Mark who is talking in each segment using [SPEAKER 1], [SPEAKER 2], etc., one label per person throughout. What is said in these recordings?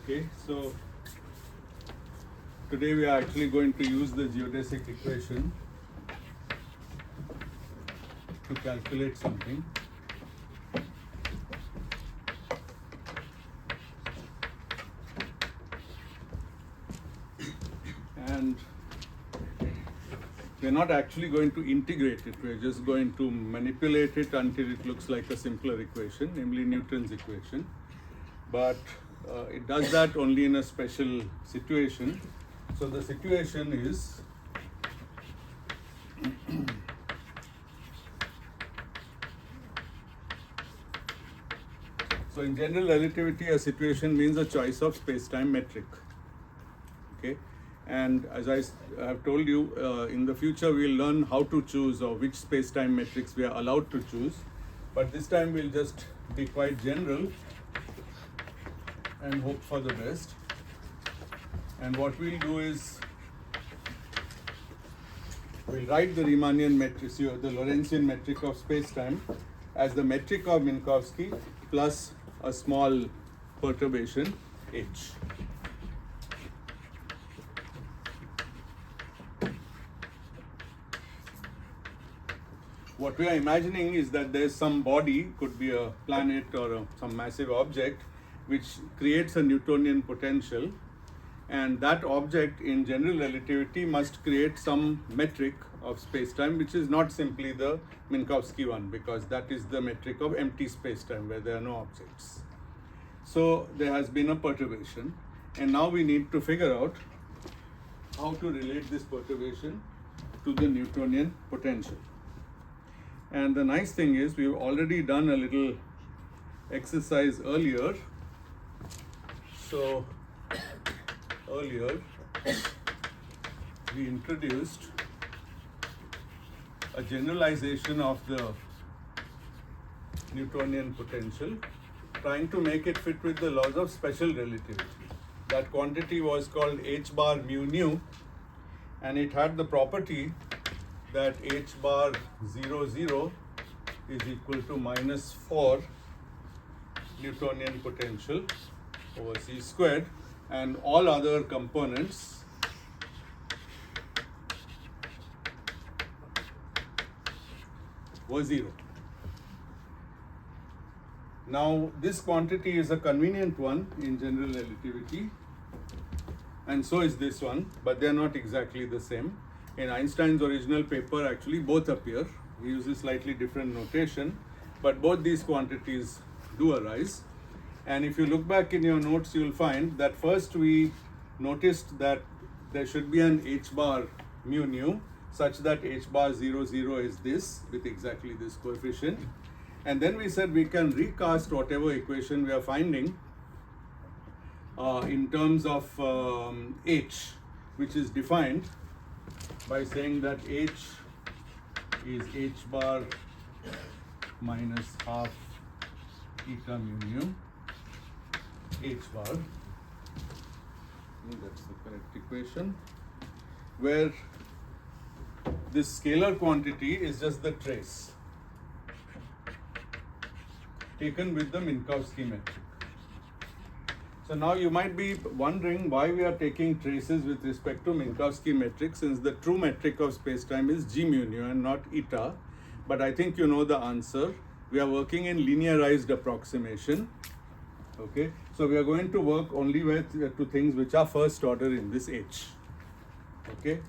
[SPEAKER 1] Okay, so today we are actually going to use the geodesic equation to calculate something. And we're not actually going to integrate it, we're just going to manipulate it until it looks like a simpler equation, namely Newton's equation. But it does that only in a special situation. So the situation is so in general relativity, a situation means a choice of space-time metric. Okay, and as I have told you, in the future we'll learn how to choose or which space-time metrics we are allowed to choose. But this time we'll just be quite general and hope for the best. And what we'll do is we'll write the Riemannian matrix, the Lorentzian metric of space-time, as the metric of Minkowski plus a small perturbation h. What we are imagining is that there is some body, could be a planet or some massive object, which creates a Newtonian potential, and that object in general relativity must create some metric of space-time, which is not simply the Minkowski one, because that is the metric of empty space-time where there are no objects. So there has been a perturbation, and now we need to figure out how to relate this perturbation to the Newtonian potential. And the nice thing is we've already done a little exercise earlier. So earlier we introduced a generalization of the Newtonian potential, trying to make it fit with the laws of special relativity. That quantity was called h bar mu nu, and it had the property that h bar 0 0 is equal to minus 4 Newtonian potential over c squared, and all other components were 0. Now this quantity is a convenient one in general relativity, and so is this one, but they are not exactly the same. In Einstein's original paper, actually both appear. He uses slightly different notation, but both these quantities do arise. And if you look back in your notes, you will find that first we noticed that there should be an h bar mu nu such that h bar 0 0 is this with exactly this coefficient. And then we said we can recast whatever equation we are finding in terms of h, which is defined by saying that h is h bar minus half eta mu nu h bar. That's the correct equation, where this scalar quantity is just the trace taken with the Minkowski metric. So now you might be wondering why we are taking traces with respect to Minkowski metric, since the true metric of space-time is g mu nu and not eta. But I think you know the answer. We are working in linearized approximation. Okay, so we are going to work only with to things which are first order in this h. Okay.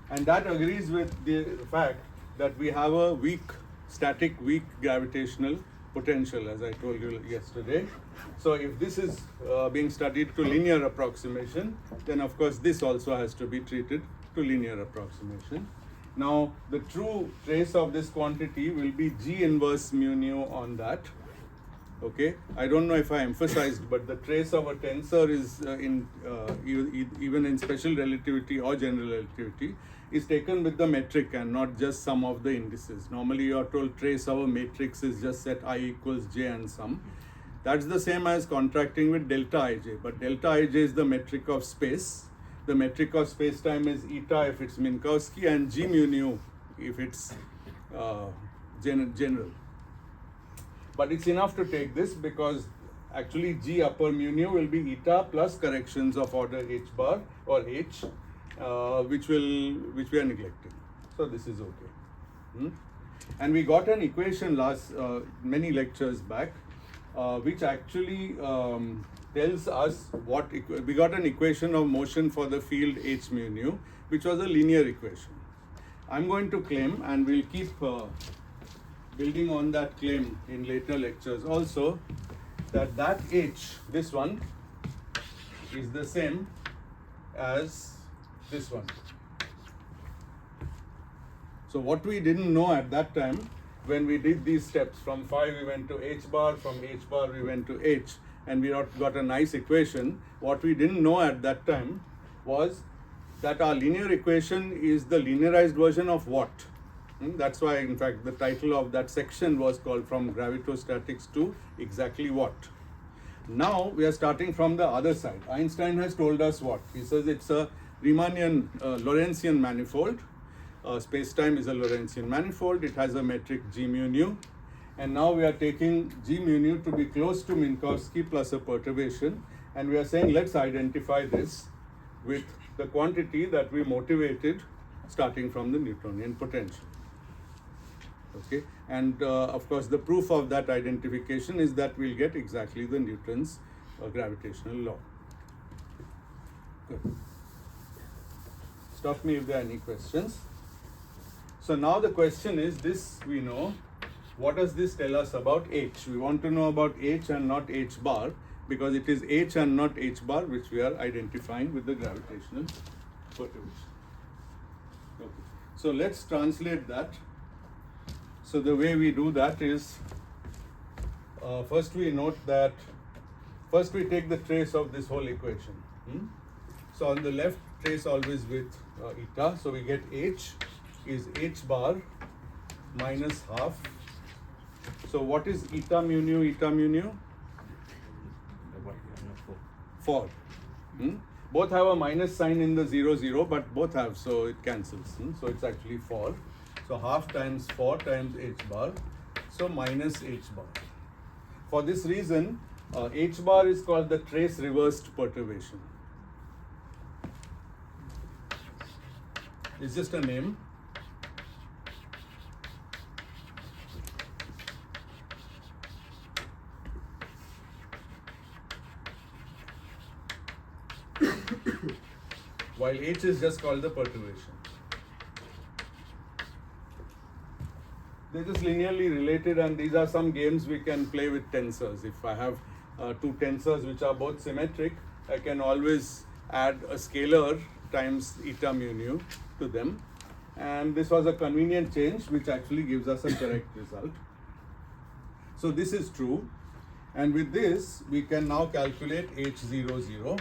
[SPEAKER 1] And that agrees with the fact that we have a static weak gravitational potential, as I told you yesterday. So if this is being studied to linear approximation, then of course this also has to be treated to linear approximation. Now the true trace of this quantity will be g inverse mu nu on that. Okay, I don't know if I emphasized, but the trace of a tensor is even in special relativity or general relativity is taken with the metric and not just sum of the indices. Normally you are told trace of a matrix is just set I equals j and sum. That's the same as contracting with delta ij, but delta ij is the metric of space. The metric of space-time is eta if it's Minkowski, and g mu nu if it's general. but it's enough to take this because actually G upper mu nu will be eta plus corrections of order h bar or h, which we are neglecting. So this is okay. And we got an equation many lectures back, which actually tells us we got an equation of motion for the field h mu nu, which was a linear equation. I'm going to claim, and we'll keep building on that claim in later lectures also, that h, this one, is the same as this one. So what we didn't know at that time, when we did these steps, from phi we went to h bar, from h bar we went to h, and we got a nice equation. What we didn't know at that time was that our linear equation is the linearized version of what? That's why, in fact, the title of that section was called From Gravitostatics to Exactly What. Now we are starting from the other side. Einstein has told us what? He says it's a Riemannian Lorentzian manifold. Space-time is a Lorentzian manifold. It has a metric G mu nu. And now we are taking G mu nu to be close to Minkowski plus a perturbation. And we are saying, let's identify this with the quantity that we motivated starting from the Newtonian potential. Okay, and of course the proof of that identification is that we'll get exactly the Newton's gravitational law. Good. Stop me if there are any questions. So now the question is this, we know, what does this tell us about h? We want to know about h and not h bar, because it is h and not h bar which we are identifying with the gravitational perturbation. Okay. So let's translate that. So the way we do that is, first we note that, first we take the trace of this whole equation. So on the left, trace always with eta. So we get h is h bar minus half. So what is eta mu nu, eta mu nu? 4. Both have a minus sign in the 0, 0, but both have, so it cancels. So it's actually 4. So half times 4 times h bar, so minus h bar. For this reason, h bar is called the trace reversed perturbation. It's just a name. While h is just called the perturbation. They're just linearly related, and these are some games we can play with tensors. If I have two tensors which are both symmetric, I can always add a scalar times eta mu nu to them. And this was a convenient change which actually gives us a correct result. So this is true. And with this, we can now calculate h0, 0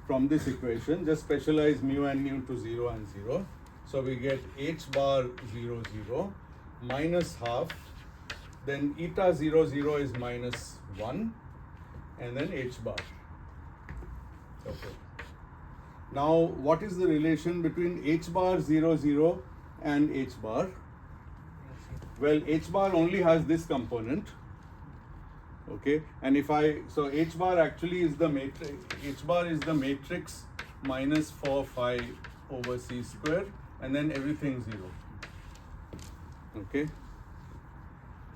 [SPEAKER 1] from this equation. Just specialize mu and nu to 0 and 0. So we get h bar 0, 0 minus half, then eta 0, 0 is minus 1, and then h bar. Okay. Now what is the relation between h bar 0, 0 and h bar? Well, h bar only has this component. Okay, and if so h bar actually is the matrix, h bar is the matrix minus 4 phi over c square, and then everything 0. Okay,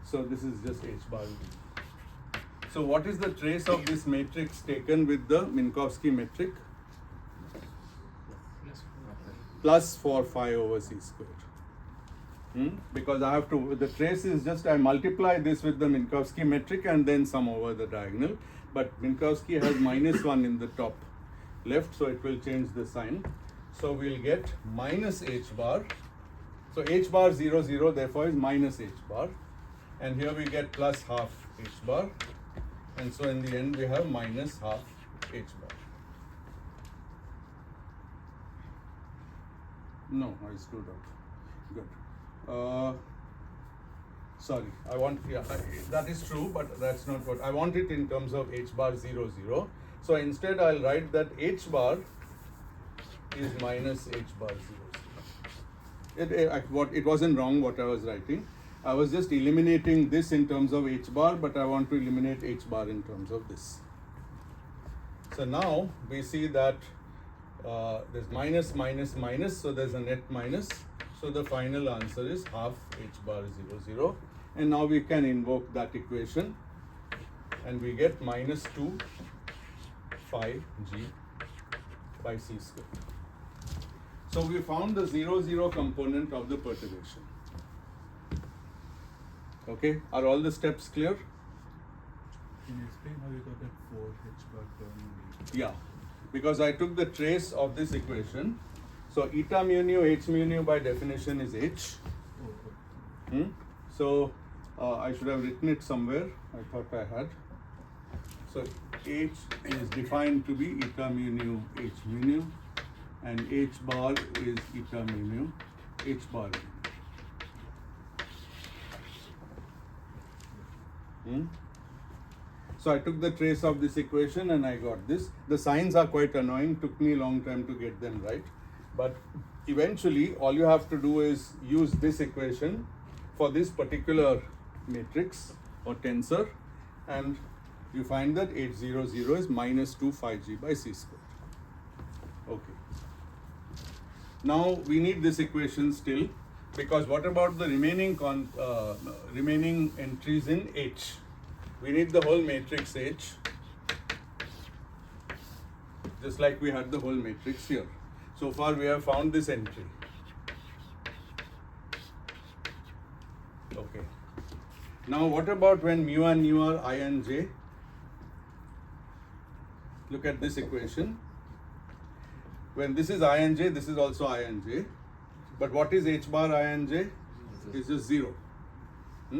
[SPEAKER 1] so this is just h bar. So what is the trace of this matrix taken with the Minkowski metric? Plus 4 phi over c square. Because I have to, the trace is just, I multiply this with the Minkowski metric and then sum over the diagonal. But Minkowski has minus 1 in the top left, so it will change the sign. So we'll get minus h bar. So h bar 0, 0 therefore is minus h bar. And here we get plus half h bar. And so in the end we have minus half h bar. No, I screwed up. Good. Sorry, that is true, but that's not what I want it in terms of h bar 0, 0. So instead I'll write that h bar is minus h bar 0, 0. It wasn't wrong what I was writing. I was just eliminating this in terms of h bar, but I want to eliminate h bar in terms of this. So now we see that there's minus, minus, minus, so there's a net minus. So the final answer is half h bar 0, 0. And now we can invoke that equation and we get minus 2 phi g by c squared. So we found the 0, 0 component of the perturbation. Okay, are all the steps clear?
[SPEAKER 2] Can you explain how you got that 4h bar term?
[SPEAKER 1] Yeah, because I took the trace of this equation. So eta mu nu h mu nu by definition is h. So I should have written it somewhere. I thought I had. So h is defined to be eta mu nu h mu nu, and h bar is eta mu nu h bar. So I took the trace of this equation and I got this. The signs are quite annoying, took me a long time to get them right. But eventually all you have to do is use this equation for this particular matrix or tensor, and you find that h00 is minus 2 phi g by c squared. Okay. Now we need this equation still, because what about the remaining entries in H? We need the whole matrix H, just like we had the whole matrix here. So far we have found this entry. Okay. Now what about when mu and nu are I and j? Look at this equation. When this is I and j, this is also I and j. But what is h bar I and j? It's just 0.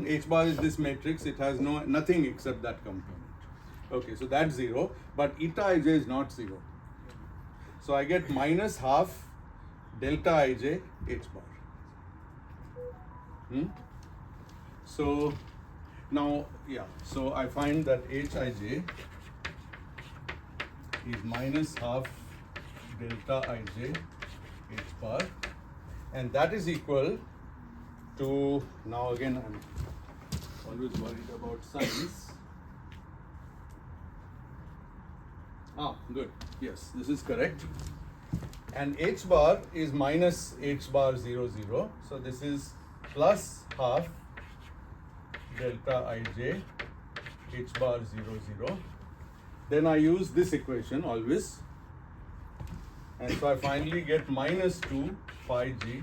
[SPEAKER 1] H bar is this matrix, it has nothing except that component. Okay, so that's 0, but eta ij is not 0. So I get minus half delta ij h bar. So now, yeah, so I find that hij is minus half delta ij h bar, and that is equal to, now again I'm always worried about signs. Good, yes, this is correct. And h bar is minus h bar 0, 0. So this is plus half delta ij h bar 0, 0. Then I use this equation always. And so I finally get minus 2 phi g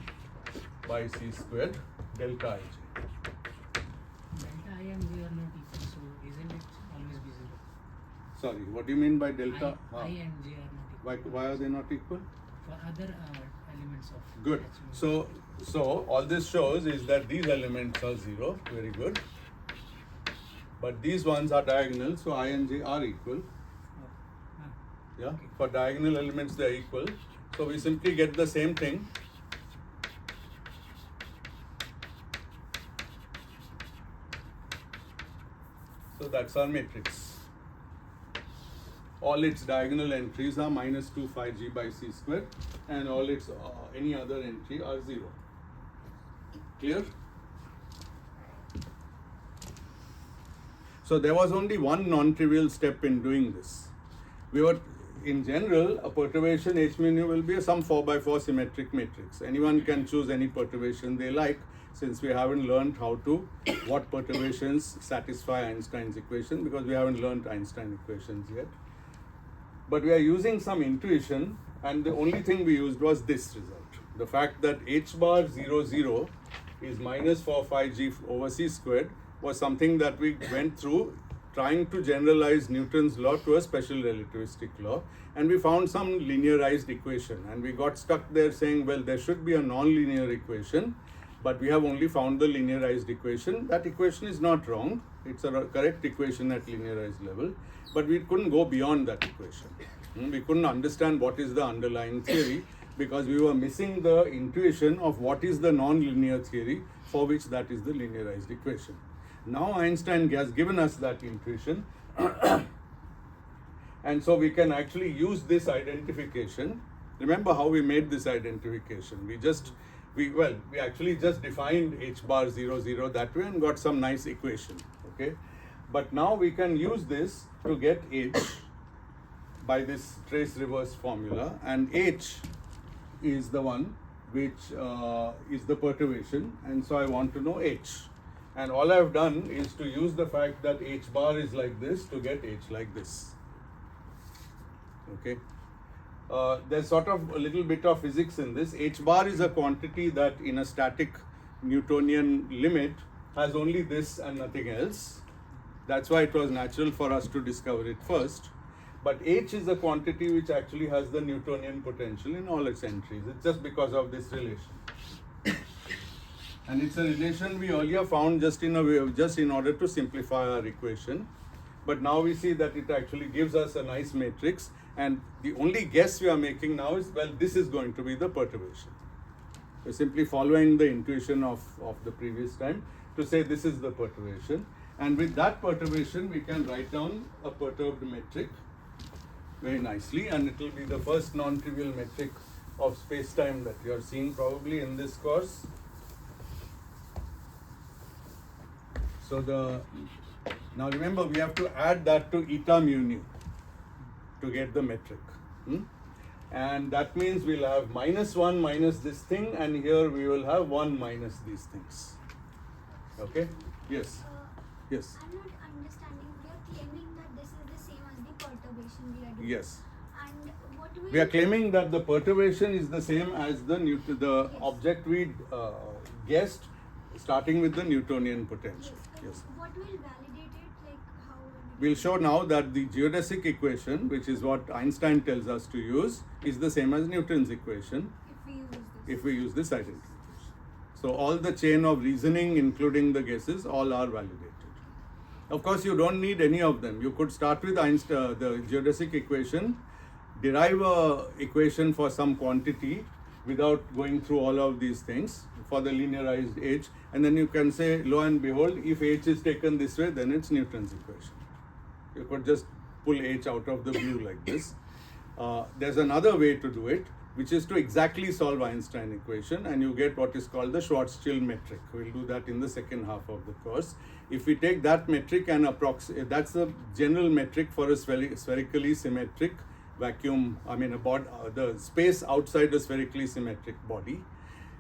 [SPEAKER 1] by c squared delta ij.
[SPEAKER 3] Delta I and j are not equal, so isn't it always be 0?
[SPEAKER 1] Sorry, what do you mean by delta?
[SPEAKER 3] I and j are not equal.
[SPEAKER 1] Why are they not equal?
[SPEAKER 3] For other elements of
[SPEAKER 1] Good.
[SPEAKER 3] H.
[SPEAKER 1] So all this shows is that these elements are 0. Very good. But these ones are diagonal, so I and j are equal. Yeah.
[SPEAKER 3] Okay.
[SPEAKER 1] For diagonal elements, they are equal. So we simply get the same thing. So that's our matrix. All its diagonal entries are minus 2 phi g by c squared, and all its any other entry are 0. Clear? So there was only one non-trivial step in doing this. We were, in general, a perturbation h mu nu will be a some 4x4 symmetric matrix. Anyone can choose any perturbation they like, since we haven't learned what perturbations satisfy Einstein's equation, because we haven't learned Einstein equations yet. But we are using some intuition, and the only thing we used was this result. The fact that h bar 0, 0 is minus 4 phi g over c squared was something that we went through trying to generalize Newton's law to a special relativistic law, and we found some linearized equation, and we got stuck there saying, well, there should be a non-linear equation, but we have only found the linearized equation. That equation is not wrong, it's a correct equation at linearized level, but we couldn't go beyond that equation. We couldn't understand what is the underlying theory, because we were missing the intuition of what is the non-linear theory for which that is the linearized equation. Now Einstein has given us that intuition, and so we can actually use this identification. Remember how we made this identification. We just we actually just defined h bar 0, 0 that way and got some nice equation, okay? But now we can use this to get h by this trace reverse formula, and h is the one which is the perturbation, and so I want to know h. And all I've done is to use the fact that h bar is like this to get h like this, okay? There's sort of a little bit of physics in this. H bar is a quantity that in a static Newtonian limit has only this and nothing else. That's why it was natural for us to discover it first. But H is a quantity which actually has the Newtonian potential in all its entries. It's just because of this relation. And it's a relation we earlier found just in order to simplify our equation. But now we see that it actually gives us a nice matrix, and the only guess we are making now is, well, this is going to be the perturbation. We're simply following the intuition of the previous time to say this is the perturbation. And with that perturbation, we can write down a perturbed metric very nicely, and it will be the first non-trivial metric of space-time that you are seeing probably in this course. So now remember, we have to add that to eta mu nu to get the metric. And that means we'll have -1 minus this thing, and here we will have 1 minus these things. Okay? Yes. Yes.
[SPEAKER 4] I'm not understanding. We are claiming that this is the same as the perturbation we are doing.
[SPEAKER 1] Yes.
[SPEAKER 4] And what
[SPEAKER 1] We are claiming that the perturbation is the same as the
[SPEAKER 4] Yes.
[SPEAKER 1] object we guessed, starting with the Newtonian potential. Yes.
[SPEAKER 4] What will validate it? Like how?
[SPEAKER 1] We'll show now that the geodesic equation, which is what Einstein tells us to use, is the same as Newton's equation
[SPEAKER 4] If we use this.
[SPEAKER 1] if we use this identification. So all the chain of reasoning, including the guesses, all are validated. Of course, you don't need any of them. You could start with the geodesic equation, derive a equation for some quantity without going through all of these things for the linearized h, and then you can say, lo and behold, if h is taken this way, then it's Newton's equation. You could just pull h out of the blue like this. There's another way to do it, which is to exactly solve Einstein equation, and you get what is called the Schwarzschild metric. We'll do that in the second half of the course. If we take that metric and that's the general metric for a spherically symmetric vacuum, the space outside a spherically symmetric body.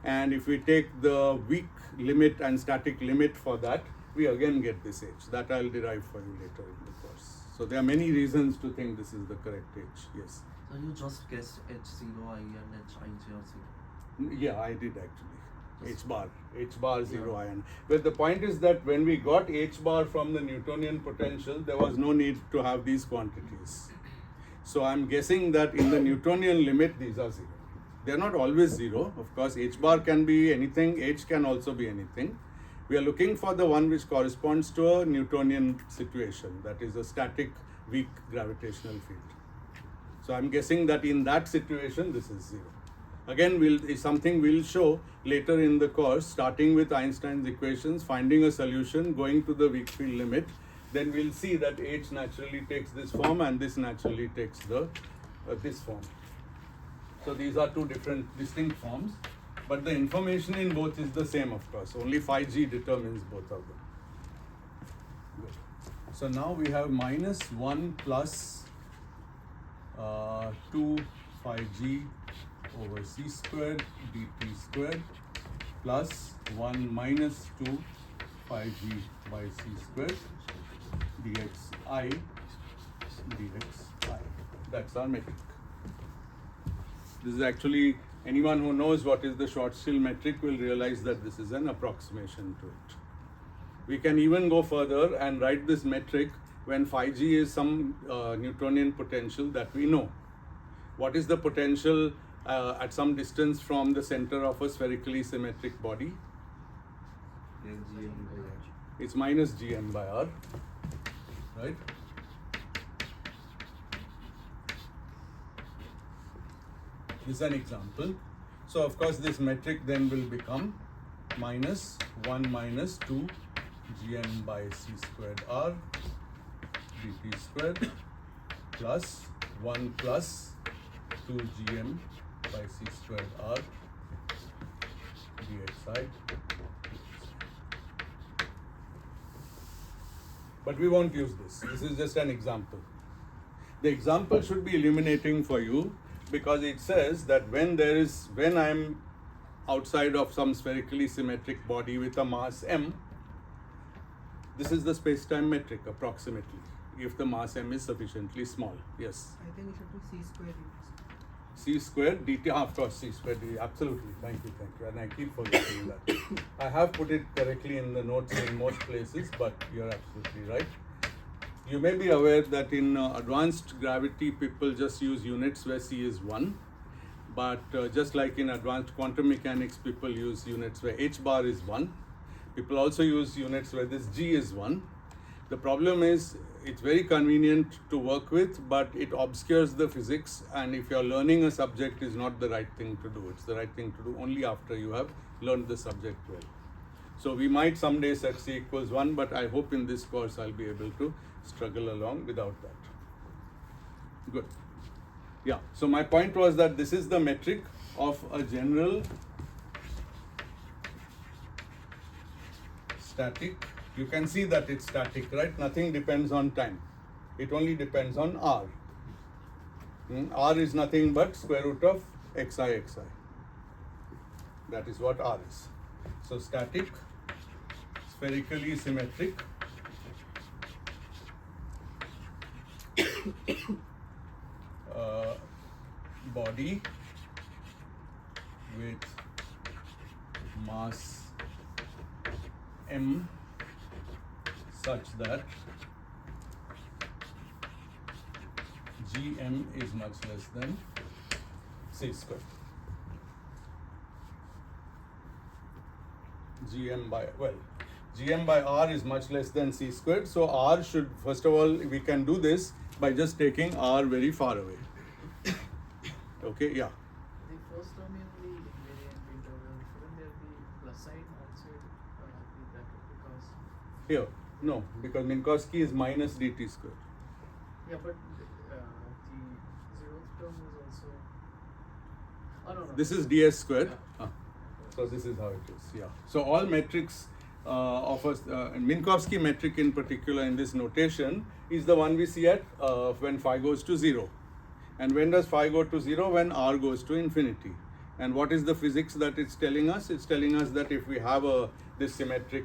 [SPEAKER 1] And if we take the weak limit and static limit for that, we again get this h. That I'll derive for you later in the course. So there are many reasons to think this is the correct h. Yes.
[SPEAKER 5] So you just guessed H0i and Hi0.
[SPEAKER 1] Yeah, I did actually. H bar 0 ion. But the point is that when we got h bar from the Newtonian potential, there was no need to have these quantities. So I'm guessing that in the Newtonian limit, these are 0. They're not always 0. Of course, h bar can be anything, h can also be anything. We are looking for the one which corresponds to a Newtonian situation, that is a static, weak gravitational field. So I'm guessing that in that situation, this is 0. Again, is something we'll show later in the course, starting with Einstein's equations, finding a solution, going to the weak field limit. Then we'll see that h naturally takes this form and this naturally takes this form. So these are two different distinct forms, but the information in both is the same, of course. Only phi g determines both of them. Good. So now we have -1 plus 2 phi g over c squared dt squared plus 1 minus 2 phi g by c squared dxi. That's our metric. This is actually, anyone who knows what is the Schwarzschild metric will realize that this is an approximation to it. We can even go further and write this metric when phi g is some Newtonian potential that we know. What is the potential at some distance from the center of a spherically symmetric body? It's minus gm by r, right? This is an example. So of course this metric then will become minus 1 minus 2 gm by c squared r dt squared plus 1 plus 2 gm by c squared r outside. But we won't use this. This is just an example. The example should be illuminating for you because it says that when I'm outside of some spherically symmetric body with a mass m, this is the space-time metric approximately, if the mass m is sufficiently small. Yes?
[SPEAKER 3] I think we should do c squared.
[SPEAKER 1] C squared dt, of course, C squared dt, absolutely, thank you, and I keep forgetting that. I have put it correctly in the notes in most places, but you're absolutely right. You may be aware that in advanced gravity, people just use units where C is 1, but just like in advanced quantum mechanics, people use units where h bar is 1. People also use units where this g is 1. The problem is, it's very convenient to work with, but it obscures the physics, and if you're learning a subject, is not the right thing to do. It's the right thing to do only after you have learned the subject well. So we might someday set C equals 1, but I hope in this course I'll be able to struggle along without that. Good. Yeah, so my point was that this is the metric of a general static. You can see that it's static, right? Nothing depends on time. It only depends on r. R is nothing but square root of xi. That is what r is. So static, spherically symmetric, body with mass m such that Gm is much less than c squared. Gm by r is much less than c squared. So r should, first of all, we can do this by just taking r very far away. Okay, yeah.
[SPEAKER 6] The first term in the invariant interval, shouldn't there be plus sign outside the bracket because?
[SPEAKER 1] Here, no, because Minkowski is minus dt squared.
[SPEAKER 6] Yeah, but the zeroth term is also. Oh no.
[SPEAKER 1] This is ds squared.
[SPEAKER 6] Yeah.
[SPEAKER 1] So this is how it is. Yeah. So all metrics of a Minkowski metric in particular in this notation is the one we see at when phi goes to 0. And when does phi go to 0? When r goes to infinity. And what is the physics that it's telling us? It's telling us that if we have this symmetric,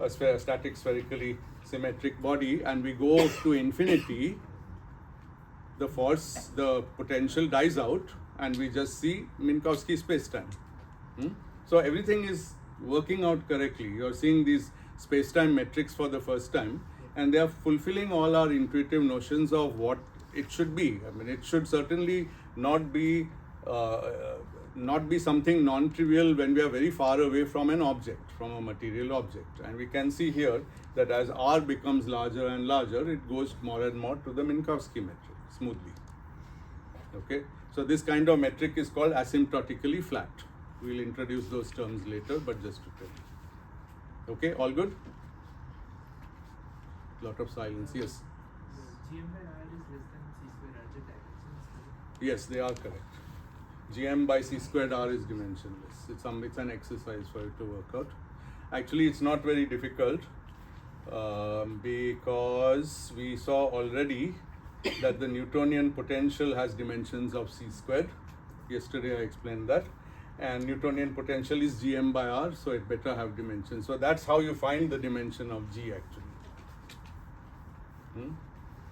[SPEAKER 1] static spherically symmetric body, and we go to infinity, the force, the potential dies out, and we just see Minkowski spacetime. So everything is working out correctly. You're seeing these spacetime metrics for the first time, and they are fulfilling all our intuitive notions of what it should be. I mean, it should certainly not be something non-trivial when we are very far away from an object, from a material object. And we can see here that as r becomes larger and larger, it goes more and more to the Minkowski metric smoothly. Okay, so this kind of metric is called asymptotically flat. We'll introduce those terms later, but just to tell you. Okay, all good? Lot of silence, yes.
[SPEAKER 6] Gm by r is less than c squared r. The dimensions.
[SPEAKER 1] Yes, they are correct. Gm by c squared r is dimensionless. It's an exercise for you to work out. Actually, it's not very difficult because we saw already that the Newtonian potential has dimensions of c squared. Yesterday I explained that. And Newtonian potential is Gm by r, so it better have dimensions. So that's how you find the dimension of G actually.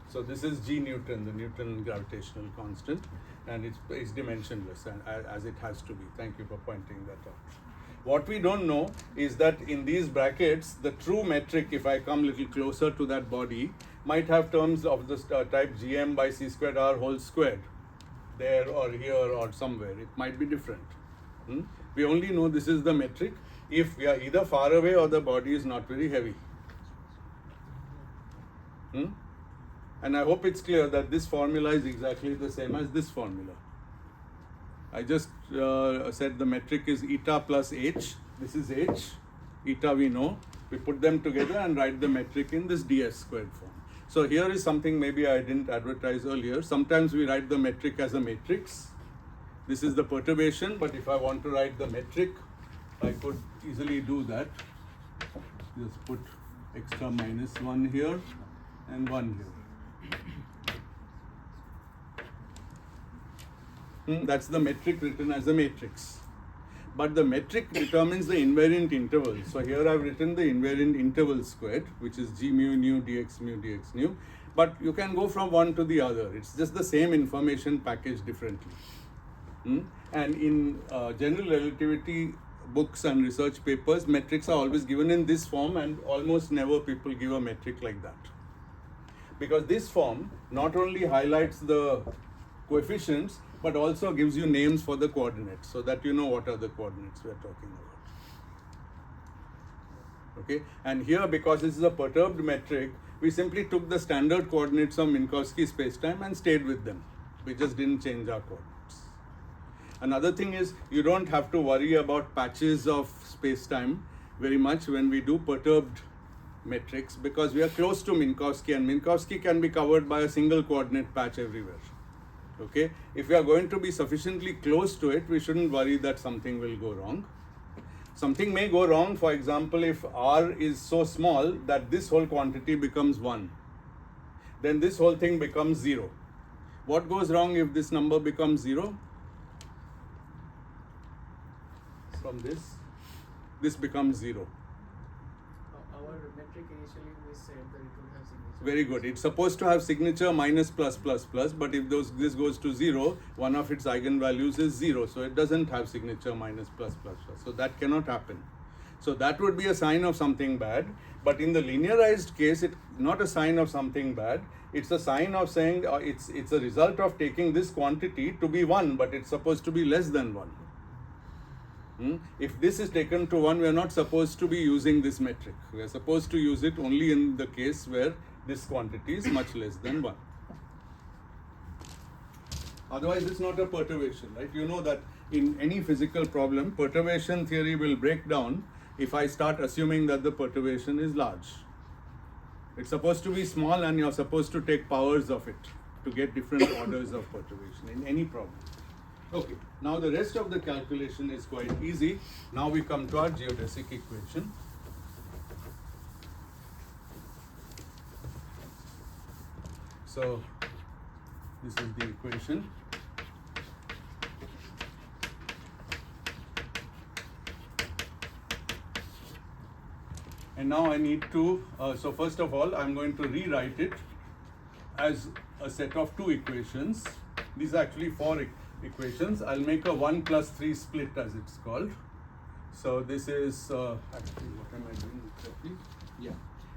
[SPEAKER 1] So this is G Newton, the Newton gravitational constant, and it's dimensionless, and as it has to be. Thank you for pointing that out. What we don't know is that in these brackets, the true metric, if I come a little closer to that body, might have terms of this type Gm by c squared r whole squared, there or here or somewhere. It might be different. We only know this is the metric if we are either far away or the body is not very heavy. And I hope it's clear that this formula is exactly the same as this formula. I just said the metric is eta plus h. This is h. Eta we know. We put them together and write the metric in this ds squared form. So here is something maybe I didn't advertise earlier. Sometimes we write the metric as a matrix. This is the perturbation, but if I want to write the metric I could easily do that. Just put extra -1 here and 1 here. That's the metric written as a matrix. But the metric determines the invariant interval. So here I've written the invariant interval squared, which is g mu nu dx mu dx nu. But you can go from one to the other. It's just the same information packaged differently. And in general relativity books and research papers, metrics are always given in this form, and almost never people give a metric like that. Because this form not only highlights the coefficients, but also gives you names for the coordinates, so that you know what are the coordinates we are talking about. Okay, and here, because this is a perturbed metric, we simply took the standard coordinates of Minkowski spacetime and stayed with them. We just didn't change our coordinates. Another thing is, you don't have to worry about patches of spacetime very much when we do perturbed metrics, because we are close to Minkowski, and Minkowski can be covered by a single coordinate patch everywhere. Okay, if we are going to be sufficiently close to it, we shouldn't worry that something will go wrong. Something may go wrong, for example, if r is so small that this whole quantity becomes 1, then this whole thing becomes 0. What goes wrong if this number becomes 0? From this becomes 0.
[SPEAKER 6] Our metric initially we said that it would have signature.
[SPEAKER 1] Very good. It's supposed to have signature minus plus plus plus, but if this goes to 0, one of its eigenvalues is 0, so it doesn't have signature minus plus plus plus. So that cannot happen. So that would be a sign of something bad. But in the linearized case, it's not a sign of something bad. It's a sign of saying it's a result of taking this quantity to be 1, but it's supposed to be less than 1. If this is taken to 1, we are not supposed to be using this metric. We are supposed to use it only in the case where this quantity is much less than 1. Otherwise, it's not a perturbation, right? You know that in any physical problem, perturbation theory will break down if I start assuming that the perturbation is large. It's supposed to be small, and you're supposed to take powers of it to get different orders of perturbation in any problem. Okay, now the rest of the calculation is quite easy. Now we come to our geodesic equation. So this is the equation. And now I need to, so first of all, I'm going to rewrite it as a set of 2 equations. These are actually 4 equations. I'll make a 1 plus 3 split, as it's called. So this is, actually, what am I doing exactly? Yeah.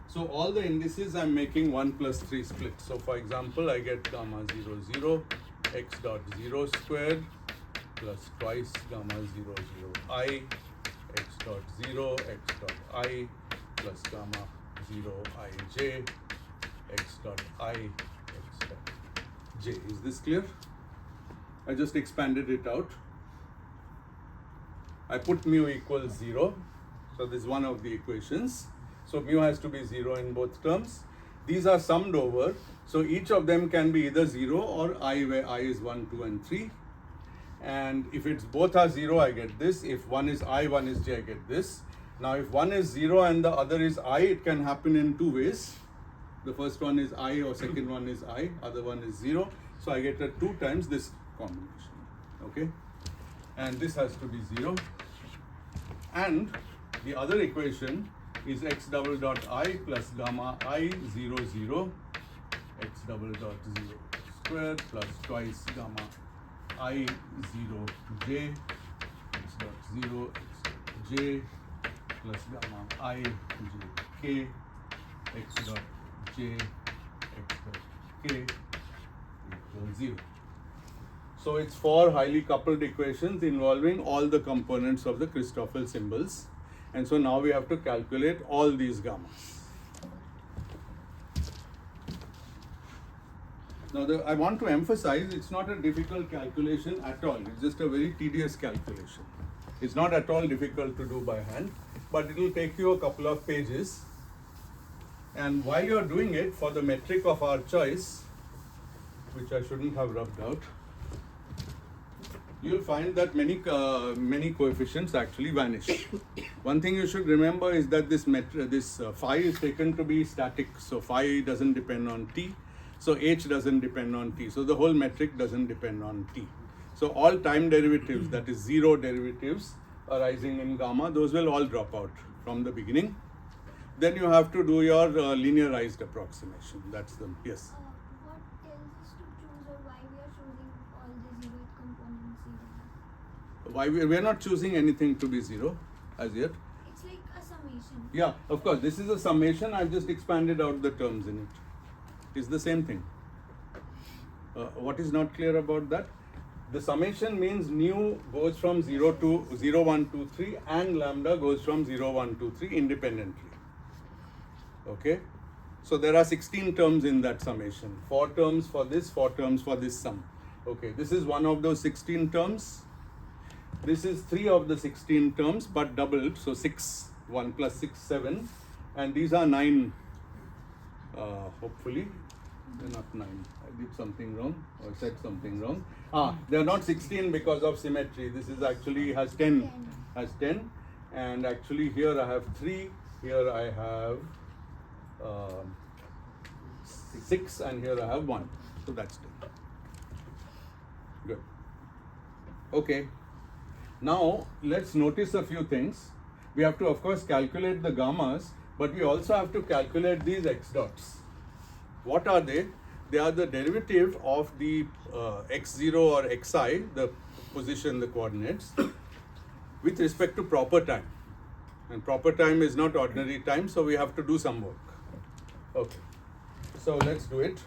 [SPEAKER 1] So all the indices I'm making 1 plus 3 split. So for example, I get gamma 0, 0, x dot 0 squared plus twice gamma 0, 0, I, x dot 0, x dot I, plus gamma 0 ij, x dot I, x dot j. Is this clear? I just expanded it out. I put mu equals 0. So this is one of the equations. So mu has to be 0 in both terms. These are summed over. So each of them can be either 0 or I, where I is 1, 2, and 3. And if it's both are 0, I get this. If one is I, one is j, I get this. Now if one is 0 and the other is I, it can happen in 2 ways. The first one is I, or second one is I, other one is 0. So I get a 2 times this combination. Okay? And this has to be 0. And the other equation is x double dot I plus gamma I 0, 0, x double dot 0 squared plus twice gamma I 0 j, x dot 0, x dot j, plus gamma I j k, x dot j, x dot k equals 0. So it's 4 highly coupled equations involving all the components of the Christoffel symbols. And so now we have to calculate all these gammas. Now I want to emphasize, it's not a difficult calculation at all. It's just a very tedious calculation. It's not at all difficult to do by hand, but it will take you a couple of pages. And while you're doing it, for the metric of our choice, which I shouldn't have rubbed out, you'll find that many coefficients actually vanish. One thing you should remember is that this phi is taken to be static, so phi doesn't depend on t, so h doesn't depend on t, so the whole metric doesn't depend on t. So all time derivatives, that is zero derivatives arising in gamma, those will all drop out from the beginning. Then you have to do your linearized approximation. That's the yes.
[SPEAKER 4] What tells us to choose or why we are choosing all the zeroth components zero?
[SPEAKER 1] Why we're not choosing anything to be zero as yet?
[SPEAKER 4] It's like a summation.
[SPEAKER 1] Yeah, of course. This is a summation. I've just expanded out the terms in it. It's the same thing. What is not clear about that? The summation means nu goes from 0 to 0, 1, 2, 3 and lambda goes from 0, 1, 2, 3 independently. Okay? So there are 16 terms in that summation. 4 terms for this, 4 terms for this sum. Okay, this is one of those 16 terms. This is 3 of the 16 terms but doubled, so 6, 1 plus 6, 7. And these are 9, hopefully. They're not 9. I did something wrong or said something wrong. They're not 16 because of symmetry. This is actually has 10. Has 10. And actually here I have 3. Here I have 6 and here I have 1. So that's 10. Good. Okay. Now let's notice a few things. We have to of course calculate the gammas, but we also have to calculate these x dots. What are they? They are the derivative of the x0 or xi, the position, the coordinates, with respect to proper time. And proper time is not ordinary time, so we have to do some work. Okay, so let's do it.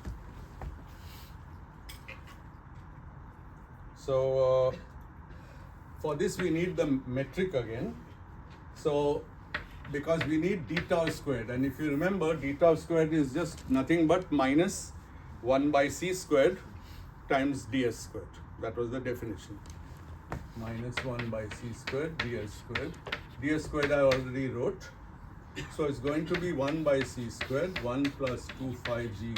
[SPEAKER 1] So for this we need the metric again. So because we need d tau squared, and if you remember, d tau squared is just nothing but minus 1 by c squared times ds squared. That was the definition. Minus 1 by c squared ds squared. Ds squared I already wrote. So it's going to be 1 by c squared, 1 plus 2 phi g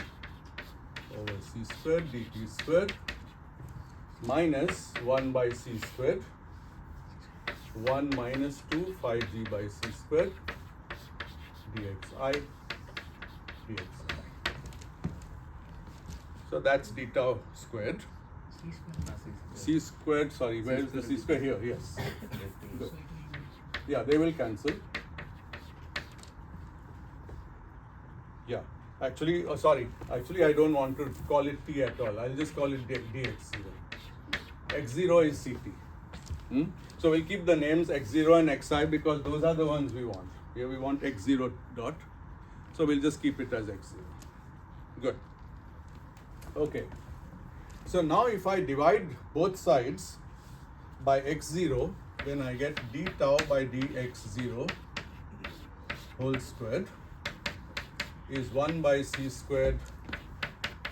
[SPEAKER 1] over c squared dt squared minus 1 by c squared, 1 minus 2 phi g by c squared dxi dxi. So that's d tau squared.
[SPEAKER 3] C square.
[SPEAKER 1] C squared, sorry, where is the c squared? Here, yes. Good. Yeah, they will cancel. Yeah, actually, actually I don't want to call it t at all. I'll just call it dx0. x0 is ct. So we'll keep the names x0 and xi because those are the ones we want. Here we want x0 dot. So we'll just keep it as x0. Good. Okay. So now if I divide both sides by x0, then I get d tau by dx0 whole squared is 1 by c squared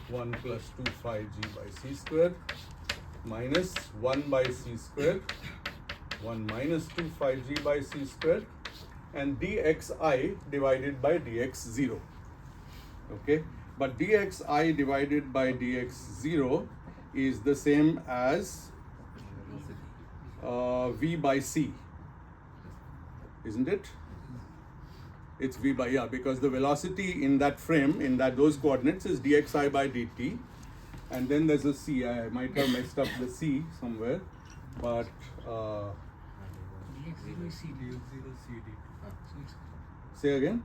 [SPEAKER 1] 1 plus 2 phi g by c squared minus 1 by c squared 1 minus 2 phi g by c squared and dxi divided by dx0. Okay, but dxi divided by dx0 is the same as v by c, isn't it? It's v by, yeah, because the velocity in that frame, in those coordinates is dxi by dt, and then there's a c. I might have messed up the c somewhere, but
[SPEAKER 3] dx0 is c.
[SPEAKER 2] dx0 cd.
[SPEAKER 3] So it's
[SPEAKER 1] say again.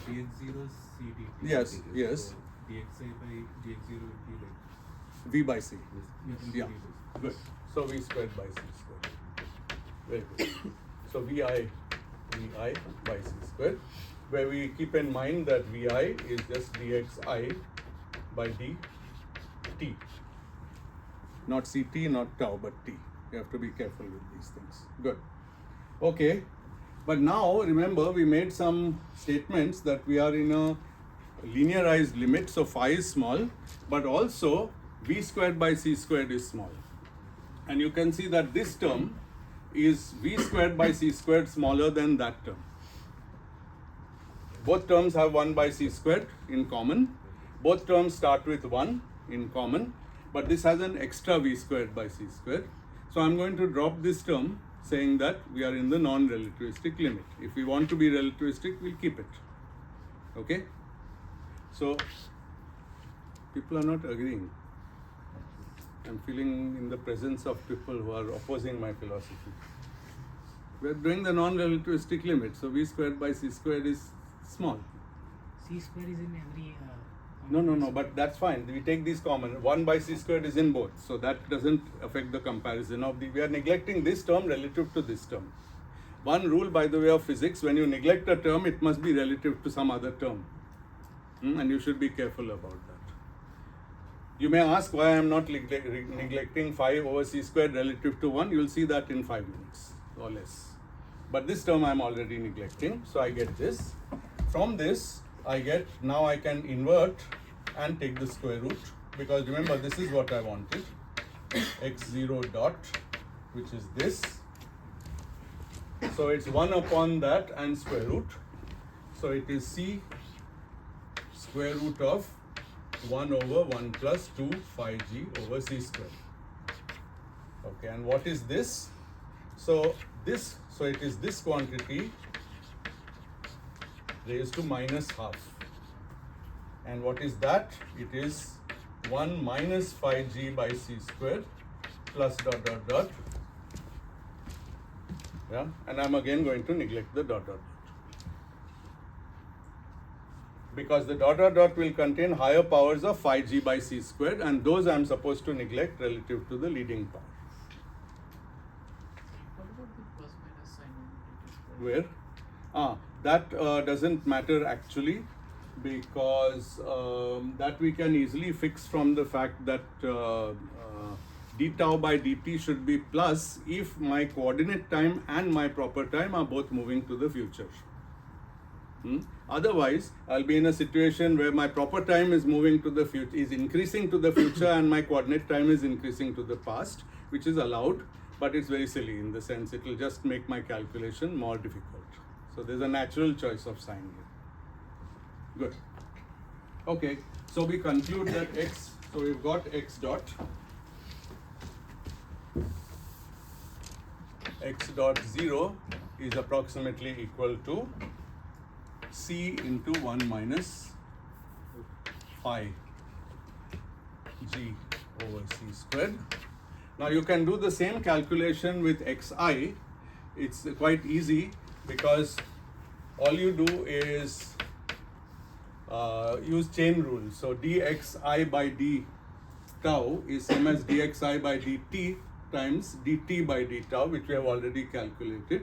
[SPEAKER 2] dx0 cd.
[SPEAKER 1] Yes, yes.
[SPEAKER 2] So dxi by dx0 would be like
[SPEAKER 1] V by c.
[SPEAKER 2] yes,
[SPEAKER 1] Yeah.
[SPEAKER 2] cd.
[SPEAKER 1] Good. So v squared by c squared. Very good. So vi by c squared, where we keep in mind that vi is just dxi by dt, not ct, not tau, but t. You have to be careful with these things. Good. Okay. But now remember, we made some statements that we are in a linearized limit, so phi is small, but also v squared by c squared is small. And you can see that this term is v squared by c squared smaller than that term. Both terms have 1 by c squared in common. Both terms start with 1 in common, but this has an extra v squared by c squared. So I'm going to drop this term saying that we are in the non-relativistic limit. If we want to be relativistic, we'll keep it. Okay? So people are not agreeing. I'm feeling in the presence of people who are opposing my philosophy. We're doing the non-relativistic limit, so v squared by c squared is small.
[SPEAKER 3] C square is in every.
[SPEAKER 1] No, but that's fine. We take these common. 1 by c squared is in both, so that doesn't affect the comparison of the. We are neglecting this term relative to this term. One rule, by the way, of physics: when you neglect a term, it must be relative to some other term, and you should be careful about that. You may ask why I am not neglecting 5 over c squared relative to 1. You will see that in 5 minutes or less. But this term I am already neglecting, so I get this. From this, I get, now I can invert and take the square root, because remember, this is what I wanted, x0 dot, which is this. So it's 1 upon that and square root. So it is c square root of 1 over 1 plus 2 phi g over c square. Okay, and what is this? So it is this quantity raised to minus half. And what is that? It is 1 minus phi g by c squared plus dot dot dot. Yeah, and I'm again going to neglect the dot dot dot, because the dot dot dot will contain higher powers of phi g by c squared, and those I'm supposed to neglect relative to the leading power.
[SPEAKER 6] What about the plus minus sign on it?
[SPEAKER 1] Where? That doesn't matter actually, because that we can easily fix from the fact that d tau by dt should be plus if my coordinate time and my proper time are both moving to the future. Otherwise, I'll be in a situation where my proper time is moving to the future, is increasing to the future, and my coordinate time is increasing to the past, which is allowed, but it's very silly in the sense it will just make my calculation more difficult. So there's a natural choice of sign here. Good. Okay, so we conclude that x, so we've got x dot x dot 0 is approximately equal to c into 1 minus phi g over c squared. Now you can do the same calculation with xi. It's quite easy, because all you do is use chain rule. So dxi by d tau is same as dxi by dt times dt by d tau, which we have already calculated.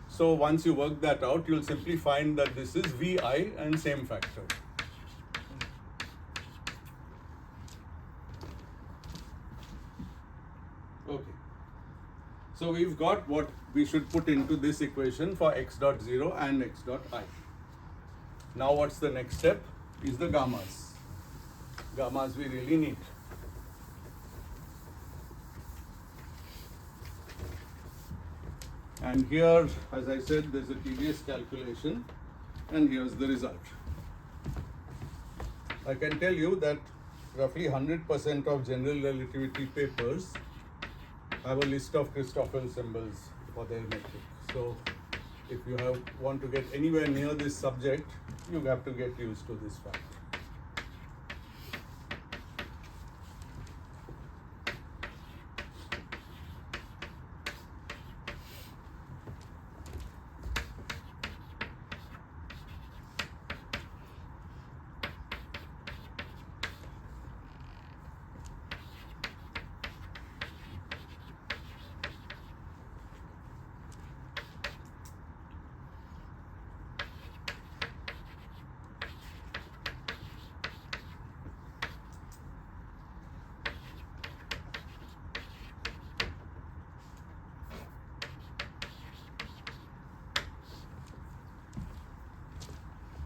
[SPEAKER 1] So once you work that out, you'll simply find that this is vi and same factor. Okay. So we've got what we should put into this equation for x dot 0 and x dot I. Now what's the next step? Is the gammas. Gammas we really need. And here, as I said, there's a tedious calculation, and here's the result. I can tell you that roughly 100% of general relativity papers have a list of Christoffel symbols for their metric. So if you want to get anywhere near this subject, you have to get used to this fact.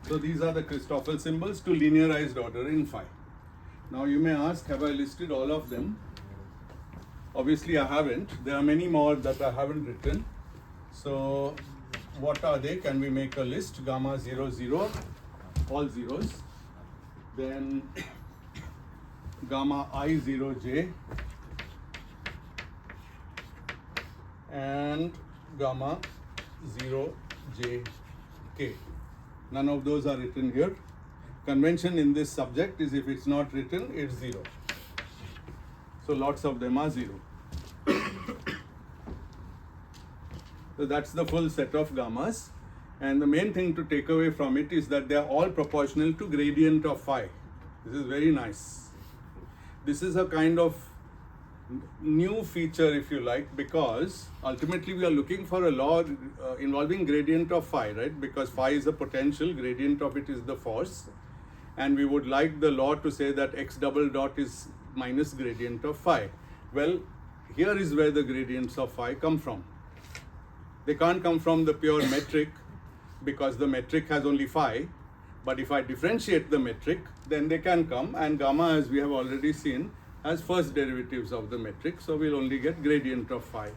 [SPEAKER 1] So these are the Christoffel symbols to linearized order in phi. Now you may ask, have I listed all of them? Obviously I haven't. There are many more that I haven't written. So what are they? Can we make a list? Gamma 0, 0, all zeros. Then gamma I 0 j, and gamma 0 j k. None of those are written here. Convention in this subject is if it's not written, it's 0. So lots of them are 0. So that's the full set of gammas. And the main thing to take away from it is that they are all proportional to gradient of phi. This is very nice. This is a kind of new feature, if you like, because ultimately we are looking for a law involving gradient of phi, right? Because phi is a potential, gradient of it is the force. And we would like the law to say that x double dot is minus gradient of phi. Well, here is where the gradients of phi come from. They can't come from the pure metric because the metric has only phi. But if I differentiate the metric, then they can come, and gamma, as we have already seen, has first derivatives of the metric, so we'll only get gradient of phi.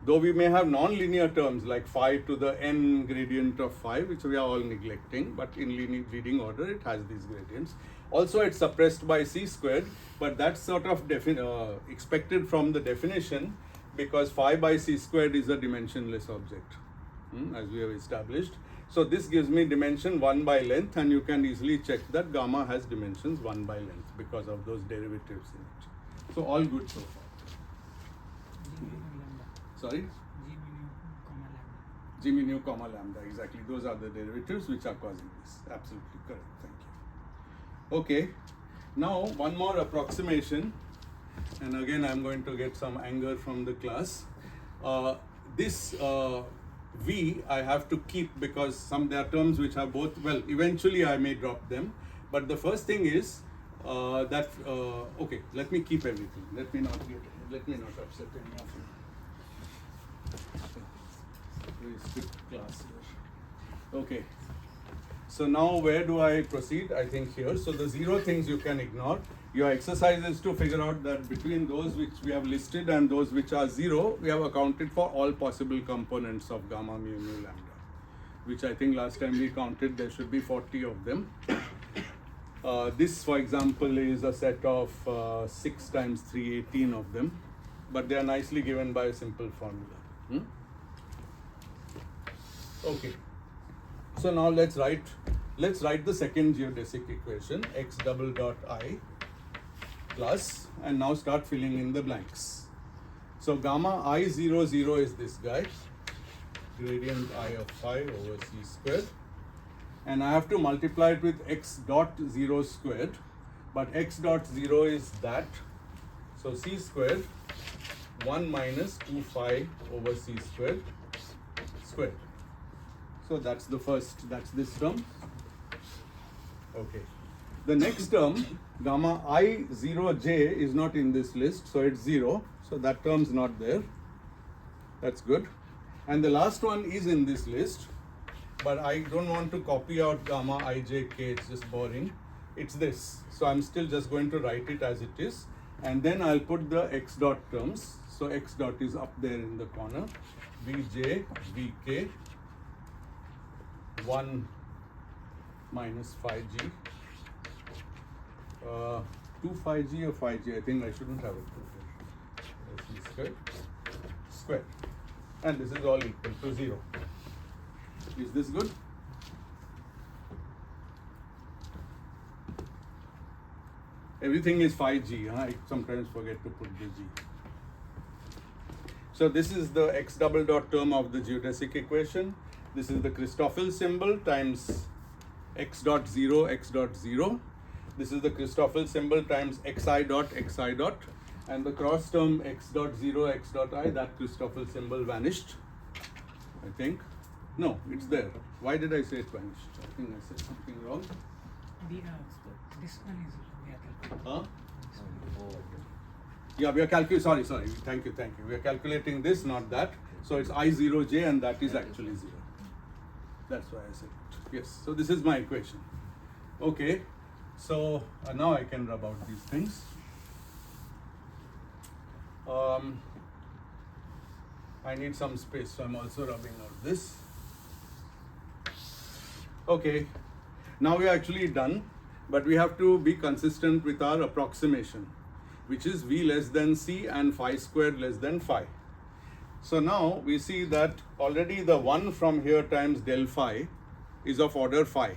[SPEAKER 1] Though we may have non-linear terms like phi to the n gradient of phi, which we are all neglecting, but in leading order it has these gradients. Also it's suppressed by c squared, but that's sort of expected from the definition, because phi by c squared is a dimensionless object, as we have established. So this gives me dimension 1 by length, and you can easily check that gamma has dimensions 1 by length because of those derivatives in it. So all good so far.
[SPEAKER 3] G mu lambda.
[SPEAKER 1] Sorry?
[SPEAKER 3] G mu comma lambda.
[SPEAKER 1] G mu comma lambda, exactly. Those are the derivatives which are causing this. Absolutely correct. Thank you. Okay. Now one more approximation, and again I'm going to get some anger from the class. This V I have to keep because there are terms which are both, well, eventually I may drop them, but the first thing is okay, let me keep everything. Let me not upset any of you. Very strict class here. Okay. So now where do I proceed? I think here. So the 0 things you can ignore. Your exercise is to figure out that between those which we have listed and those which are 0, we have accounted for all possible components of gamma, mu, mu, lambda, which I think last time we counted there should be 40 of them. This, for example, is a set of 6 times 3, 18 of them, but they are nicely given by a simple formula. Okay. So now let's write the second geodesic equation, x double dot I plus, and now start filling in the blanks. So gamma I 0, 0 is this guy, gradient I of phi over c squared, and I have to multiply it with x dot 0 squared, but x dot 0 is that, so c squared 1 minus 2 phi over c squared squared. So that's the first, that's this term. Okay. The next term, gamma I 0j, is not in this list, so it's 0. So that term's not there. That's good. And the last one is in this list, but I don't want to copy out gamma ijk, it's just boring. It's this. So I'm still just going to write it as it is. And then I'll put the x dot terms. So x dot is up there in the corner. Vj, vk, 1 minus phi g. 2 phi g or phi g, I think I shouldn't have it. C squared, squared. And this is all equal to 0. Is this good? Everything is phi g, I sometimes forget to put the g. So this is the x double dot term of the geodesic equation. This is the Christoffel symbol times x dot 0, x dot 0. This is the Christoffel symbol times xi dot, and the cross term x dot 0, x dot I, that Christoffel symbol vanished, I think. No, it's there. Why did I say it vanished? I think I said something wrong.
[SPEAKER 3] This one is we are calculating.
[SPEAKER 1] Huh?
[SPEAKER 3] This one.
[SPEAKER 1] Yeah, we are calculating, sorry, thank you. We are calculating this, not that. So it's I0j, and that is actually 0. That's why I said it. Yes, so this is my equation. Okay, so now I can rub out these things. I need some space, so I'm also rubbing out this. Okay, now we are actually done, but we have to be consistent with our approximation, which is v less than c and phi squared less than phi. So now we see that already the 1 from here times del phi is of order phi.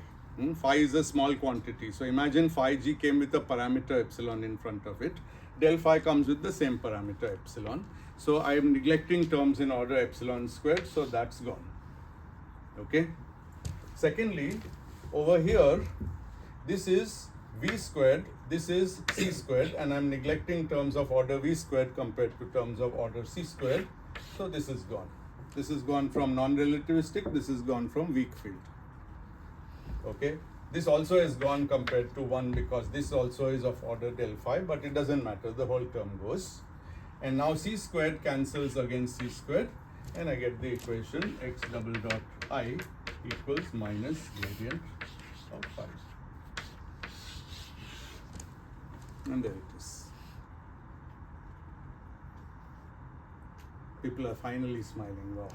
[SPEAKER 1] Phi is a small quantity. So imagine phi g came with a parameter epsilon in front of it. Del phi comes with the same parameter epsilon. So I am neglecting terms in order epsilon squared, so that's gone. Okay. Secondly, over here, this is v squared, this is c squared, and I'm neglecting terms of order v squared compared to terms of order c squared. So this is gone. This is gone from non-relativistic, this is gone from weak field. Okay. This also is gone compared to 1 because this also is of order del phi, but it doesn't matter, the whole term goes. And now c squared cancels against c squared, and I get the equation x double dot I equals minus gradient of phi. And there it is. People are finally smiling. Wow,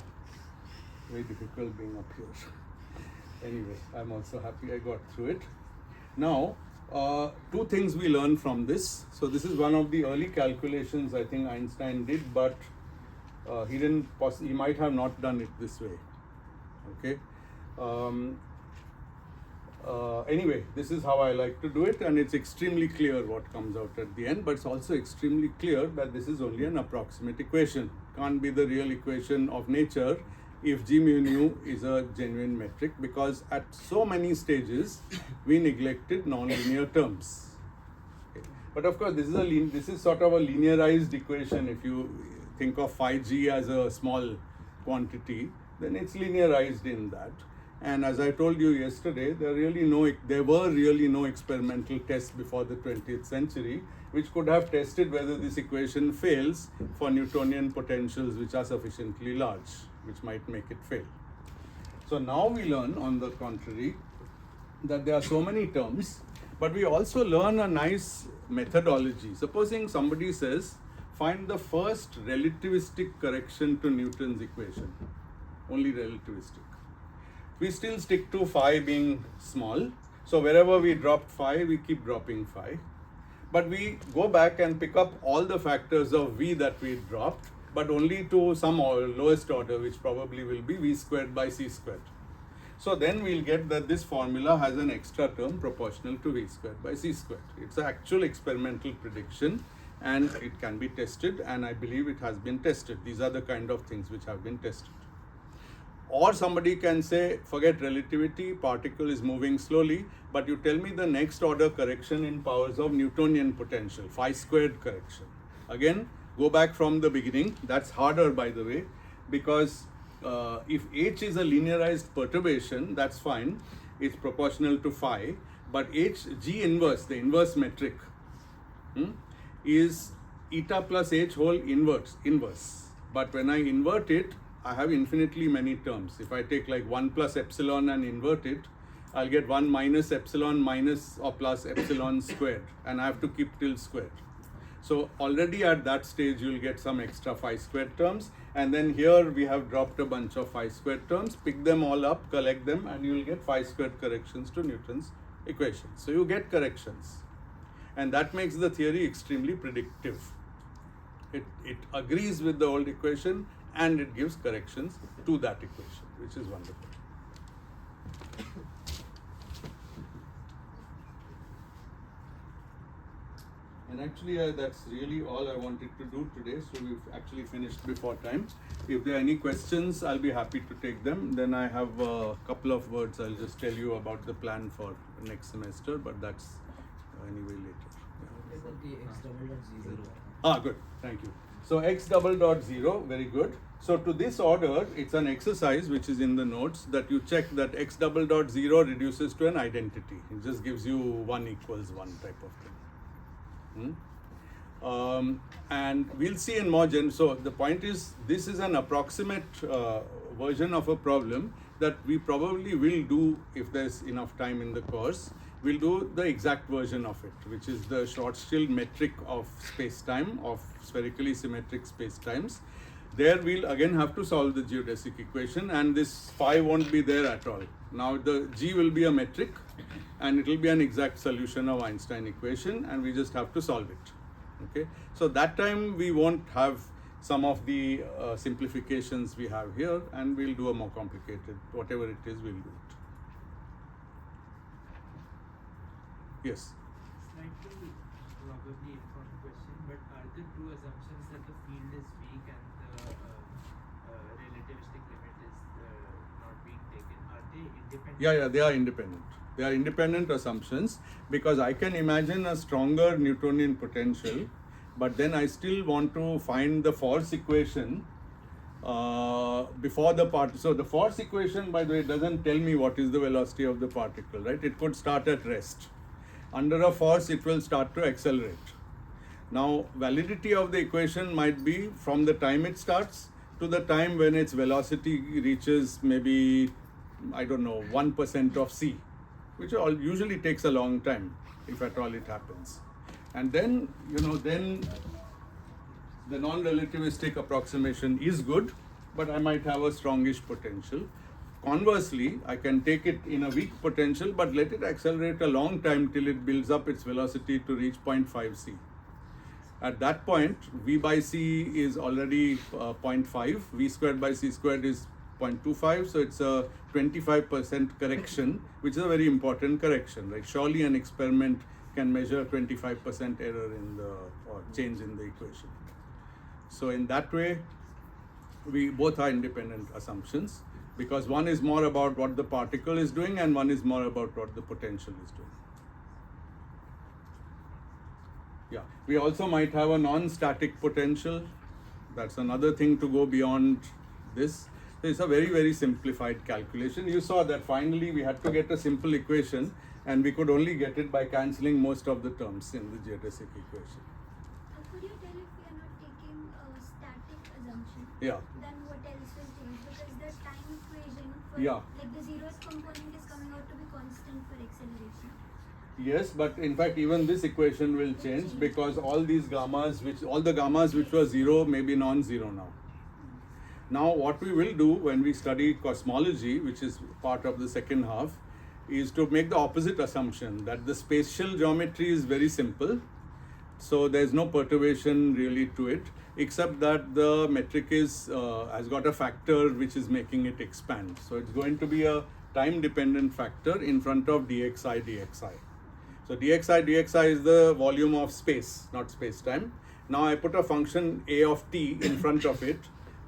[SPEAKER 1] very difficult being up here. Anyway, I'm also happy I got through it. Now, two things we learn from this. So this is one of the early calculations I think Einstein did, but he might have not done it this way. Okay. Anyway, this is how I like to do it, and it's extremely clear what comes out at the end, but it's also extremely clear that this is only an approximate equation. Can't be the real equation of nature if g mu nu is a genuine metric, because at so many stages we neglected non-linear terms. Okay. But of course, this is sort of a linearized equation. If you think of phi g as a small quantity, then it's linearized in that. And as I told you yesterday, there were really no experimental tests before the 20th century which could have tested whether this equation fails for Newtonian potentials which are sufficiently large, which might make it fail. So now we learn, on the contrary, that there are so many terms, but we also learn a nice methodology. Supposing somebody says, find the first relativistic correction to Newton's equation, only relativistic. We still stick to phi being small. So wherever we dropped phi, we keep dropping phi. But we go back and pick up all the factors of v that we dropped, but only to some lowest order, which probably will be v squared by c squared. So then we'll get that this formula has an extra term proportional to v squared by c squared. It's an actual experimental prediction, and it can be tested, and I believe it has been tested. These are the kind of things which have been tested. Or somebody can say, forget relativity, particle is moving slowly, but you tell me the next order correction in powers of Newtonian potential, phi squared correction. Again, go back from the beginning. That's harder, by the way, because if h is a linearized perturbation, that's fine. It's proportional to phi, but g inverse, the inverse metric, is eta plus h whole inverse. But when I invert it, I have infinitely many terms. If I take like 1 plus epsilon and invert it, I'll get 1 minus epsilon minus or plus epsilon squared, and I have to keep till squared. So already at that stage, you'll get some extra phi squared terms, and then here we have dropped a bunch of phi squared terms. Pick them all up, collect them, and you'll get phi squared corrections to Newton's equation. So you get corrections, and that makes the theory extremely predictive. It agrees with the old equation, and it gives corrections to that equation, which is wonderful. And actually, that's really all I wanted to do today. So we've actually finished before time. If there are any questions, I'll be happy to take them. Then I have a couple of words I'll just tell you about the plan for next semester, but that's anyway later. Good. Thank you. So x double dot 0, very good. So to this order, it's an exercise which is in the notes that you check that x double dot 0 reduces to an identity. It just gives you 1 equals 1 type of thing. And we'll see in more so the point is, this is an approximate version of a problem that we probably will do if there's enough time in the course. We'll do the exact version of it, which is the Schwarzschild metric of space-time, of spherically symmetric space-times. There we'll again have to solve the geodesic equation, and this phi won't be there at all. Now the g will be a metric, and it will be an exact solution of Einstein equation, and we just have to solve it. Okay, so that time we won't have some of the simplifications we have here, and we'll do a more complicated, whatever it is, we'll do it. Yes?
[SPEAKER 7] Slightly probably informed question, but are there two assumptions that the field is weak and the relativistic limit is not being taken? Are they independent?
[SPEAKER 1] Yeah, they are independent. They are independent assumptions, because I can imagine a stronger Newtonian potential, but then I still want to find the force equation before the particle. So the force equation, by the way, doesn't tell me what is the velocity of the particle, right? It could start at rest. Under a force, it will start to accelerate. Now, validity of the equation might be from the time it starts to the time when its velocity reaches maybe, I don't know, 1% of c, which usually takes a long time, if at all it happens. And then, then the non-relativistic approximation is good, but I might have a strongish potential. Conversely, I can take it in a weak potential, but let it accelerate a long time till it builds up its velocity to reach 0.5 c. At that point, v by c is already 0.5, v squared by c squared is 0.25, so it's a 25% correction, which is a very important correction, right? Surely an experiment can measure 25% error in the, or change in the equation. So in that way, we both are independent assumptions, because one is more about what the particle is doing and one is more about what the potential is doing. Yeah, we also might have a non-static potential. That's another thing to go beyond this. So it's a very, very simplified calculation. You saw that finally we had to get a simple equation, and we could only get it by cancelling most of the terms in the geodesic equation.
[SPEAKER 4] Could you tell if we are not taking a static assumption?
[SPEAKER 1] Yeah.
[SPEAKER 4] Then what else will change? Because the time equation for
[SPEAKER 1] Yeah.
[SPEAKER 4] like the zeroth component is coming out to be constant for acceleration.
[SPEAKER 1] Yes, but in fact even this equation will change, because all the gammas which were zero may be non-zero now. Now what we will do when we study cosmology, which is part of the second half, is to make the opposite assumption, that the spatial geometry is very simple, so there is no perturbation really to it, except that the metric is has got a factor which is making it expand. So it's going to be a time dependent factor in front of dxi. So dxi is the volume of space, not space-time. Now I put a function a of t in front of it.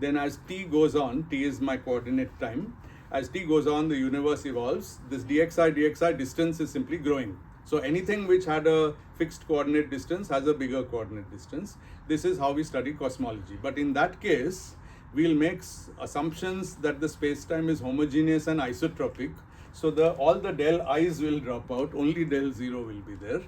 [SPEAKER 1] Then as t goes on, t is my coordinate time. As t goes on, the universe evolves. This dxi distance is simply growing. So anything which had a fixed coordinate distance has a bigger coordinate distance. This is how we study cosmology. But in that case, we'll make assumptions that the space-time is homogeneous and isotropic. So all the del i's will drop out, only del 0 will be there.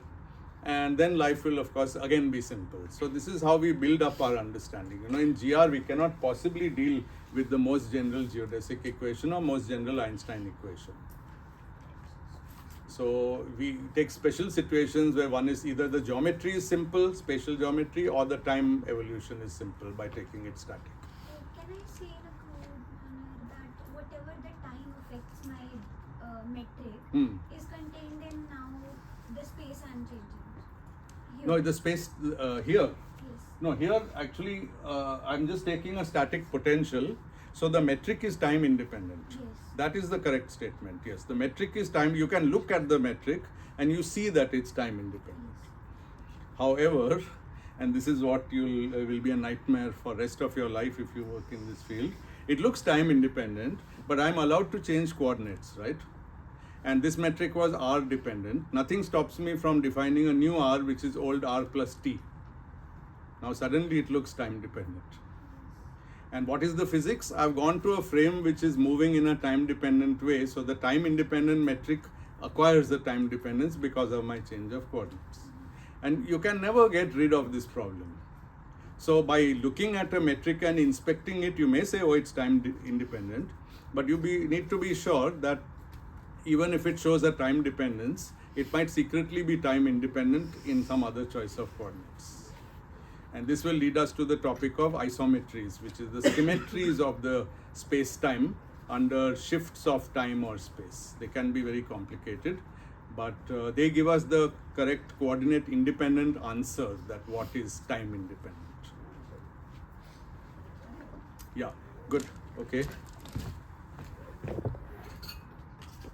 [SPEAKER 1] And then life will, of course, again be simple. So this is how we build up our understanding. In GR, we cannot possibly deal with the most general geodesic equation or most general Einstein equation. So we take special situations where one is either the geometry is simple, spatial geometry, or the time evolution is simple by taking it static.
[SPEAKER 4] Can I say in a crude manner that whatever the time affects my metric is contained in now the space I'm changing? Here.
[SPEAKER 1] No, the space here.
[SPEAKER 4] Yes.
[SPEAKER 1] No, here actually I'm just taking a static potential. So the metric is time independent.
[SPEAKER 4] Yes.
[SPEAKER 1] That is the correct statement. Yes, the metric is time. You can look at the metric and you see that it's time independent.
[SPEAKER 4] Yes.
[SPEAKER 1] However, and this is what will be a nightmare for rest of your life if you work in this field, it looks time independent, but I'm allowed to change coordinates, right? And this metric was r dependent. Nothing stops me from defining a new r which is old r plus t. Now suddenly it looks time dependent. And what is the physics? I've gone to a frame which is moving in a time dependent way, so the time independent metric acquires the time dependence because of my change of coordinates. And you can never get rid of this problem. So by looking at a metric and inspecting it, you may say, oh, it's time independent, but you need to be sure that even if it shows a time dependence, it might secretly be time independent in some other choice of coordinates. And this will lead us to the topic of isometries, which is the symmetries of the space-time under shifts of time or space. They can be very complicated, but they give us the correct coordinate independent answer that what is time independent. Yeah, good. Okay.